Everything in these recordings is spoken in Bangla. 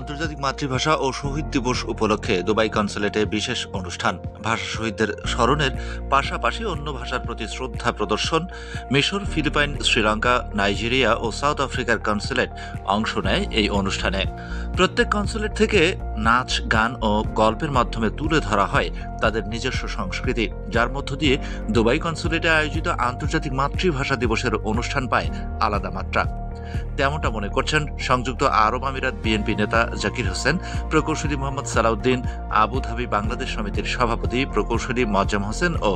আন্তর্জাতিক মাতৃভাষা ও শহীদ দিবস উপলক্ষে দুবাই কনসুলেটে বিশেষ অনুষ্ঠান। ভাষা শহীদদের স্মরণের পাশাপাশি অন্য ভাষার প্রতি শ্রদ্ধা প্রদর্শন। মিশর, ফিলিপাইন, শ্রীলঙ্কা, নাইজেরিয়া ও সাউথ আফ্রিকার কনসুলেট অংশ নেয় এই অনুষ্ঠানে। প্রত্যেক কনসুলেট থেকে নাচ, গান ও গল্পের মাধ্যমে তুলে ধরা হয় তাদের নিজস্ব সংস্কৃতি, যার মধ্য দিয়ে দুবাই কনসুলেটে আয়োজিত আন্তর্জাতিক মাতৃভাষা দিবসের অনুষ্ঠান পায় আলাদা মাত্রা। তেমনটা মনে করছেন সংযুক্ত আরব আমিরাত বিএনপি নেতা জাকির হোসেন, প্রকৌশলী মোহাম্মদ সালাউদ্দিন, আবুধাবি বাংলাদেশ সমিতির সভাপতি প্রকৌশলী মোয়াজ্জেম হোসেন ও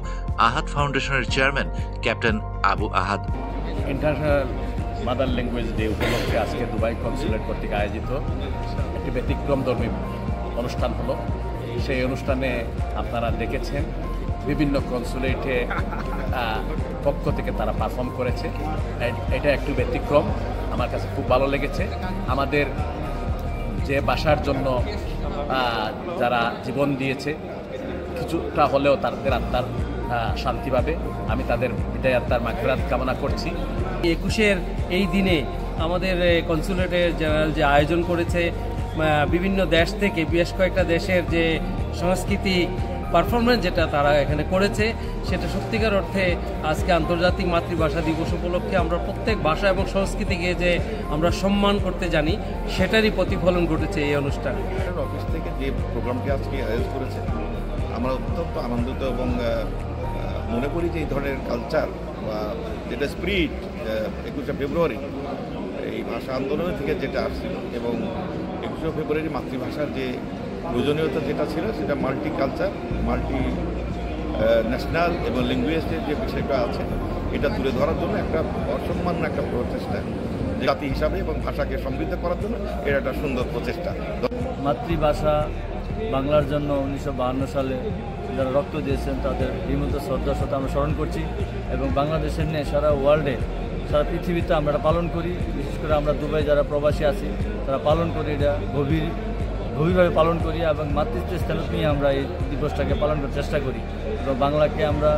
আহাদ ফাউন্ডেশনের চেয়ারম্যান ক্যাপ্টেন আবু আহাদ। ইন্টারন্যাশনাল মাদার ল্যাঙ্গুয়েজ ডে উপলক্ষে আজকে দুবাই কনসুলেট কর্তৃক আয়োজিত একটি ব্যতিক্রমধর্মী অনুষ্ঠান হলো। সেই অনুষ্ঠানে আপনারা দেখেছেন বিভিন্ন কনসুলেটে পক্ষ থেকে তারা পারফর্ম করেছে। এটা একটু ব্যতিক্রম, আমার কাছে খুব ভালো লেগেছে। আমাদের যে ভাষার জন্য যারা জীবন দিয়েছে, কিছুটা হলেও তাদের আত্মার শান্তি পাবে। আমি তাদের বিদায় আত্মার মাগফিরাত কামনা করছি। 21-এর এই দিনে আমাদের কনসুলেটের জেনারেল যে আয়োজন করেছে, বিভিন্ন দেশ থেকে বেশ কয়েকটা দেশের যে সংস্কৃতি পারফরমেন্স যেটা তারা এখানে করেছে, সেটা সত্যিকার অর্থে আজকে আন্তর্জাতিক মাতৃভাষা দিবস উপলক্ষে আমরা প্রত্যেক ভাষা এবং সংস্কৃতিকে যে আমরা সম্মান করতে জানি, সেটারই প্রতিফলন ঘটেছে এই অনুষ্ঠানে। অফিস থেকে যে প্রোগ্রামটি আজকে আয়োজন করেছে, আমরা অত্যন্ত আনন্দিত এবং মনে করি যে এই ধরনের কালচার বা যেটা স্পিরিট 21শে ফেব্রুয়ারি এই ভাষা আন্দোলন থেকে যেটা আসছিল এবং 21শে ফেব্রুয়ারি মাতৃভাষার যে প্রয়োজনীয়তা যেটা ছিল, সেটা মাল্টি কালচার, মাল্টি ন্যাশনাল এবং ল্যাঙ্গুয়েজের যে বিষয়টা আছে, এটা তুলে ধরার জন্য একটা অসম্মান একটা প্রচেষ্টা জাতি হিসাবে এবং ভাষাকে সমৃদ্ধ করার জন্য এটা একটা সুন্দর প্রচেষ্টা। মাতৃভাষা বাংলার জন্য 1952 সালে যারা রক্ত দিয়েছেন তাদের বিমূর্ত শ্রদ্ধার সাথে আমরা স্মরণ করছি এবং বাংলাদেশের নিয়ে সারা ওয়ার্ল্ডে, সারা পৃথিবীতে আমরা এটা পালন করি। বিশেষ করে আমরা দুবাই যারা প্রবাসী আছি তারা পালন করি, এটা গভীরভাবে পালন করি এবং মাতৃত্বের স্থান নিয়ে আমরা এই দিবসটাকে পালন করার চেষ্টা করি এবং বাংলাকে আমরা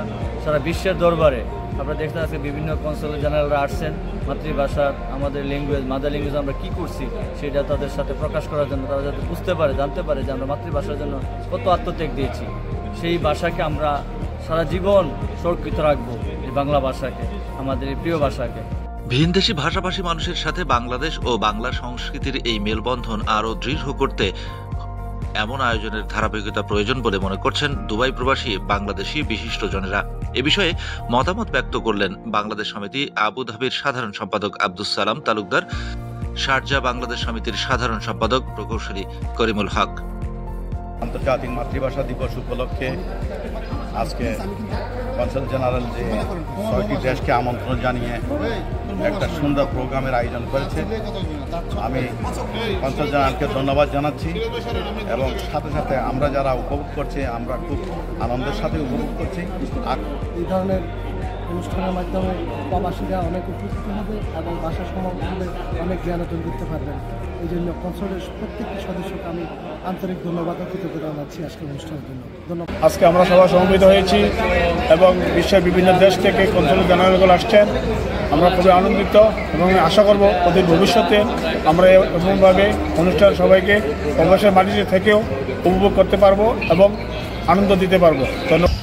সারা বিশ্বের দরবারে আমরা দেখতে আজকে বিভিন্ন কনসুলেট জেনারেলরা আসছেন মাতৃভাষার আমাদের ল্যাঙ্গুয়েজ, মাদার ল্যাঙ্গুয়েজ আমরা কী করছি সেটা তাদের সাথে প্রকাশ করার জন্য, তারা যাতে বুঝতে পারে, জানতে পারে যে আমরা মাতৃভাষার জন্য কত আত্মত্যাগ দিয়েছি। সেই ভাষাকে আমরা সারা জীবন সুরক্ষিত রাখবো, এই বাংলা ভাষাকে, আমাদের এই প্রিয় ভাষাকে। ভিনদেশি ভাষাভাষী মানুষের সাথে বাংলাদেশ ও বাংলা সংস্কৃতির এই মেলবন্ধন আরও দৃঢ় করতে এমন আয়োজনের ধারাবাহিকতা প্রয়োজন বলে মনে করছেন দুবাই প্রবাসী বাংলাদেশি বিশিষ্টজনেরা। এ বিষয়ে মতামত ব্যক্ত করলেন বাংলাদেশ সমিতি আবুধাবির সাধারণ সম্পাদক আব্দুস সালাম তালুকদার, শারজাহ বাংলাদেশ সমিতির সাধারণ সম্পাদক প্রকৌশলী করিমুল হক। আন্তর্জাতিক মাতৃভাষা দিবস উপলক্ষে আজকে কনসাল জেনারেল যে 6টি দেশকে আমন্ত্রণ জানিয়ে একটা সুন্দর প্রোগ্রামের আয়োজন করেছে, আমি কনসাল জেনারেলকে ধন্যবাদ জানাচ্ছি এবং সাথে সাথে আমরা যারা উপভোগ করছি, আমরা খুব আনন্দের সাথে উপভোগ করছি। আর এই ধরনের অনুষ্ঠানের মাধ্যমে প্রবাসীরা অনেক উপকৃত হবে এবং ভাষা সম্বন্ধে অনেক জ্ঞান অর্জন করতে পারবেন। এই জন্য কনসুলেটের প্রত্যেকটি সদস্যকে আমি আন্তরিক ধন্যবাদ ও কৃতজ্ঞতা জানাচ্ছি আজকের অনুষ্ঠানের জন্য। ধন্যবাদ। আজকে আমরা সবাই সমবেত হয়েছি এবং বিশ্বের বিভিন্ন দেশ থেকে কনসুলেট জেনারেলগুলো আসছেন। আমরা খুবই আনন্দিত এবং আশা করব অতি ভবিষ্যতে আমরা এমনভাবে অনুষ্ঠান সবাইকে প্রবাসের মাটিতে থেকেও উপভোগ করতে পারবো এবং আনন্দ দিতে পারবো। ধন্যবাদ।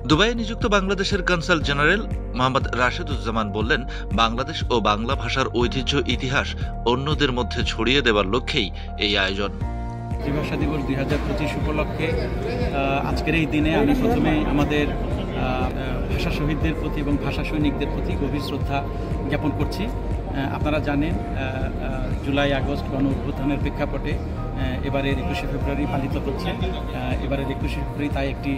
দুবাইয়ে নিযুক্ত বাংলাদেশের কনসাল জেনারেল মোহাম্মদ রাশেদুজ্জামান বললেন, বাংলাদেশ ও বাংলা ভাষার ঐতিহ্য, ইতিহাস অন্যদের মধ্যে ছড়িয়ে দেওয়ার লক্ষ্যেই এই আয়োজন। মাতৃভাষা দিবস 2025 উপলক্ষে আজকের এই দিনে আমি প্রথমে আমাদের ভাষা শহীদদের প্রতি এবং ভাষা সৈনিকদের প্রতি গভীর শ্রদ্ধা জ্ঞাপন করছি। আপনারা জানেন জুলাই আগস্ট গণ অভ্যুত্থানের প্রেক্ষাপটে এবারের 21শে ফেব্রুয়ারি পালিত হচ্ছে। এবারের 21শে ফেব্রুয়ারি তাই একটি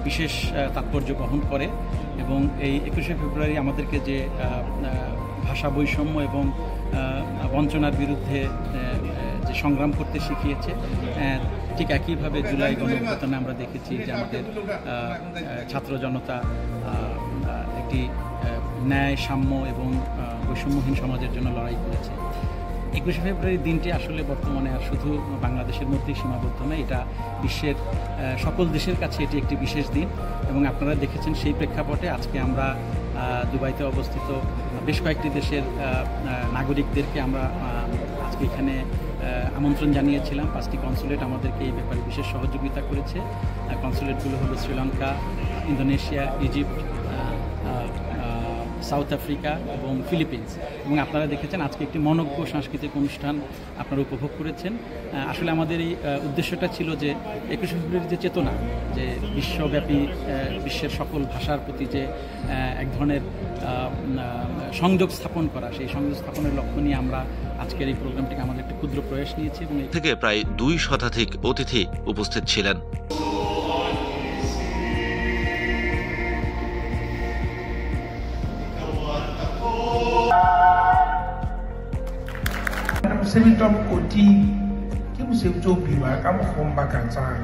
বিশেষ তাৎপর্য বহন করে এবং এই 21শে ফেব্রুয়ারি আমাদেরকে যে ভাষা বৈষম্য এবং বঞ্চনার বিরুদ্ধে যে সংগ্রাম করতে শিখিয়েছে, ঠিক একইভাবে জুলাই গণ অভ্যুত্থানে আমরা দেখেছি যে আমাদের ছাত্র জনতা একটি ন্যায়, সাম্য এবং বৈষম্যহীন সমাজের জন্য লড়াই করেছে। 21শে ফেব্রুয়ারি দিনটি আসলে বর্তমানে আর শুধু বাংলাদেশের মধ্যেই সীমাবদ্ধ নয়, এটা বিশ্বের সকল দেশের কাছে এটি একটি বিশেষ দিন। এবং আপনারা দেখেছেন সেই প্রেক্ষাপটে আজকে আমরা দুবাইতে অবস্থিত বেশ কয়েকটি দেশের নাগরিকদেরকে আমরা আজকে এখানে আমন্ত্রণ জানিয়েছিলাম। 5টি কনসুলেট আমাদেরকে এই ব্যাপারে বিশেষ সহযোগিতা করেছে। কনসুলেটগুলো হলো Sri Lanka, Indonesia, Egypt, south Africa এবং ফিলিপিন্স। এবং আপনারা দেখেছেন আজকে একটি মনোজ্ঞ সাংস্কৃতিক অনুষ্ঠান আপনারা উপভোগ করেছেন। আসলে আমাদের এই উদ্দেশ্যটা ছিল যে 21শে ফেব্রুয়ারির যে চেতনা, যে বিশ্বব্যাপী বিশ্বের সকল ভাষার প্রতি যে এক ধরনের সংযোগ স্থাপন করা, সেই সংযোগ স্থাপনের লক্ষ্য নিয়ে আমরা আজকের এই প্রোগ্রামটিকে আমাদের একটি ক্ষুদ্র প্রয়াস নিয়েছি। এবং থেকে প্রায় 2 শতাধিক অতিথি উপস্থিত ছিলেন। Semitop koti ki muse to biwa ka mo khomba ka tsang